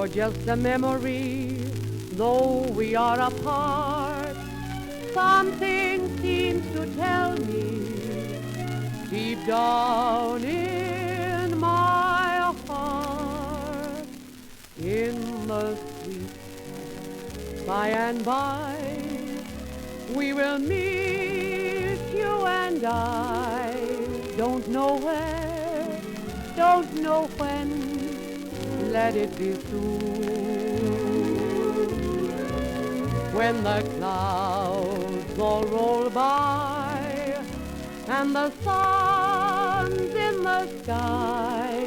you're just a memory, though we are apart. Something seems to tell me, deep down in my heart, in the sweet by and by, we will meet, you and I. Don't know where, don't know when, let it be soon. When the clouds all roll by and the sun's in the sky,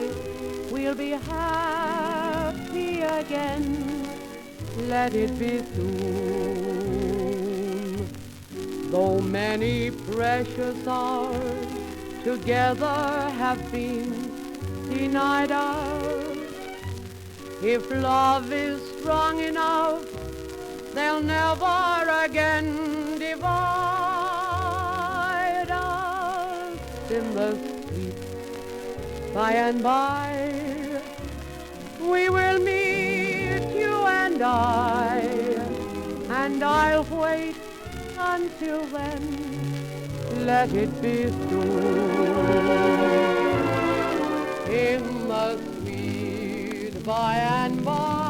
we'll be happy again, let it be soon. Though many precious hours together have been denied us, if love is strong enough, they'll never again divide us. In the sweet by and by, we will meet, you and I'll wait until then, let it be soon. In the sweet by and by,